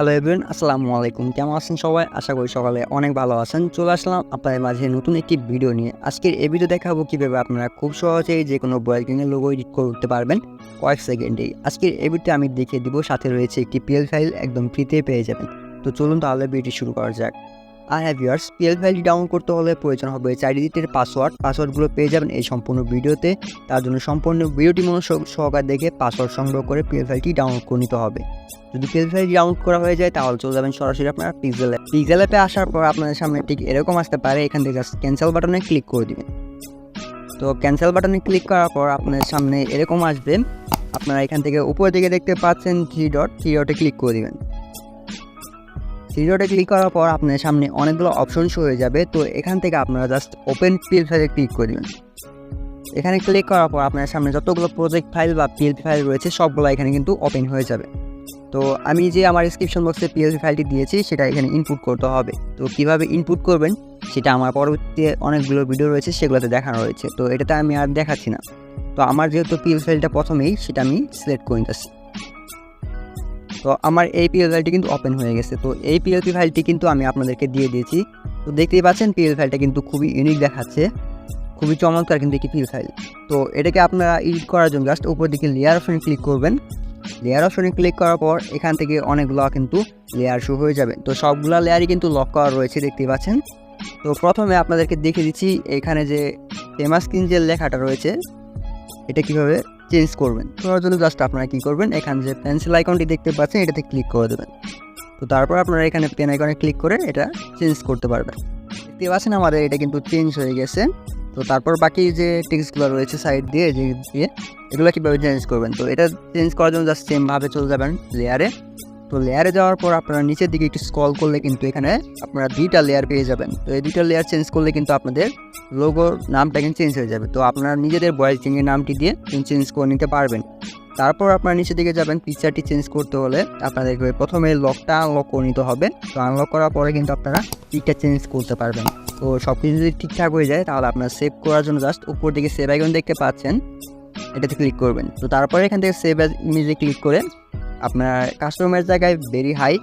Hello everyone, আসসালামু আলাইকুম। কেমন আছেন সবাই? আশা করি সকালে অনেক ভালো আছেন। চলে আসলাম আপনাদের মাঝে নতুন একটি ভিডিও নিয়ে। আজকের এই ভিডিও দেখাবো কীভাবে আপনারা খুব সহজেই যে কোনো ব্রাউজিংয়ের লোগো এডিট করতে পারবেন কয়েক সেকেন্ডেই। আজকের এই ভিডিওতে আমি দেখিয়ে দিব, সাথে রয়েছে একটি পিএল ফাইল, একদম ফ্রিতে পেয়ে যাবেন। তো চলুন তাহলে ভিডিওটি শুরু করা যাক। আর হ্যাঁ ভিউয়ার্স, পিএল ফাইলটি ডাউনলোড করতে হলে প্রয়োজন হবে 4 ডিজিটের পাসওয়ার্ডগুলো পেয়ে যাবেন এই সম্পূর্ণ ভিডিওতে। তার জন্য সম্পূর্ণ ভিডিওটি মনোযোগ সহকারে দেখে পাসওয়ার্ড সংগ্রহ করে পিএল ফাইলটি ডাউনলোড করে নিতে হবে। যদি পিএল ফাইলটি ডাউনলোড করা হয়ে যায় তাহলে চলে যাবেন সরাসরি আপনার পিক্সেল অ্যাপে। আসার পর আপনাদের সামনে ঠিক এরকম আসতে পারে। এখান থেকে জাস্ট ক্যান্সেল বাটনে ক্লিক করে দিবেন। তো ক্যান্সেল বাটনে ক্লিক করার পর আপনাদের সামনে এরকম আসবে। আপনারা এখান থেকে উপরের দিকে দেখতে পাচ্ছেন থ্রি ডটে ক্লিক করে দিবেন। থ্রি ডটে ক্লিক করার পর আপনার সামনে অনেকগুলো অপশন শো হয়ে যাবে। তো এখান থেকে আপনারা জাস্ট ওপেন পিএল ফাইলে ক্লিক করে দিবেন। এখানে ক্লিক করার পর আপনার সামনে যতগুলো প্রজেক্ট ফাইল বা পিএলপি ফাইল রয়েছে সবগুলো এখানে কিন্তু ওপেন হয়ে যাবে। তো আমি যে আমার ডিসক্রিপশন বক্সে পিএলপি ফাইলটি দিয়েছি সেটা এখানে ইনপুট করতে হবে। তো কিভাবে ইনপুট করবেন সেটা আমার পরবর্তীতে অনেকগুলো ভিডিও রয়েছে, সেগুলোতে দেখানো রয়েছে। তো এটাতে আমি আর দেখাচ্ছি না। তো আমার যেহেতু পিএল ফাইলটা প্রথমেই, সেটা আমি সিলেক্ট করে নিতেছি। তো আমার এই পিএল ফাইলটি কিন্তু ওপেন হয়ে গেছে। তো এই পিএলপি ফাইলটি কিন্তু আমি আপনাদেরকে দিয়ে দিয়েছি। তো দেখতেই পাচ্ছেন পিএল ফাইলটা কিন্তু খুবই ইউনিক দেখাচ্ছে, খুবই চমৎকার কিন্তু একটি পিএল ফাইল। তো এটাকে আপনারা এডিট করার জন্য জাস্ট উপর দিকে লেয়ার অপশনে ক্লিক করবেন। লেয়ার অপশনে ক্লিক করার পর এখান থেকে অনেকগুলো কিন্তু লেয়ার শো হয়ে যাবে। তো সবগুলো লেয়ারই কিন্তু লক করা রয়েছে, দেখতেই পাচ্ছেন। তো প্রথমে আপনাদেরকে দেখিয়ে দিচ্ছি এখানে যে ফেমাস স্ক্রিন যে লেখাটা রয়েছে এটা কিভাবে চেঞ্জ করবেন। তার জন্য জাস্ট আপনারা কি করবেন, এখানে যে পেন্সিল আইকনটি দেখতে পাচ্ছেন এটাতে ক্লিক করে দেবেন। তো তারপর আপনারা এখানে পেন আইকনে ক্লিক করে এটা চেঞ্জ করতে পারবেন। দেখতে পাচ্ছেন আমাদের এটা কিন্তু চেঞ্জ হয়ে গেছে। তো তারপর বাকি যে টেক্সটগুলো রয়েছে সাইড দিয়ে এগুলো কীভাবে চেঞ্জ করবেন। তো এটা চেঞ্জ করার জন্য জাস্ট সেমভাবে চলে যাবেন লেয়ারে। তো লেয়ারে যাওয়ার পর আপনারা নিচের দিকে একটু স্ক্রল করলে কিন্তু এখানে আপনারা 2টা লেয়ার পেয়ে যাবেন। তো এই 2টা লেয়ার চেঞ্জ করলে কিন্তু আপনাদের লোগোর নামটা কিন্তু চেঞ্জ হয়ে যাবে। তো আপনারা নিজেদের ব্রাউজিংয়ের নামটি দিয়ে চেঞ্জ করে নিতে পারবেন। তারপর আপনারা নিচের দিকে যাবেন। পিকচারটি চেঞ্জ করতে হলে আপনাদেরকে প্রথমে লকটা আনলক করে নিতে হবে। তো আনলক করার পরে কিন্তু আপনারা পিকটা চেঞ্জ করতে পারবেন। তো সব কিছু যদি ঠিকঠাক হয়ে যায় তাহলে আপনারা সেভ করার জন্য জাস্ট উপর দিকে সেভ আইকন দেখতে পাচ্ছেন, এটাতে ক্লিক করবেন। তো তারপরে এখান থেকে সেভ অ্যাজ ইমেজে ক্লিক করে আপনার কাস্টমারের জায়গায় ভেরি হাই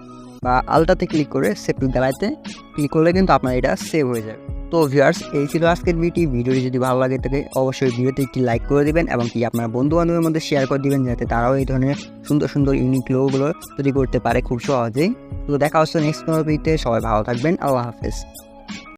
বা আলটাতে ক্লিক করে সেভ টু গ্যালারিতে ক্লিক করলে কিন্তু আপনার এটা সেভ হয়ে যাবে। তো ভিউয়ার্স, এই ছিল আজকের ভিডিওটি যদি ভালো লাগে থাকে অবশ্যই ভিডিওতে একটি লাইক করে দিবেন এবং কি আপনার বন্ধু বান্ধবের মধ্যে শেয়ার করে দিবেন, যাতে তারাও এই ধরনের সুন্দর সুন্দর ইউনিক লোগোগুলো তৈরি করতে পারে খুব সহজেই। তো দেখা হচ্ছে নেক্সট কোনো ভিডিওতে। সবাই ভালো থাকবেন। আল্লাহ হাফেজ।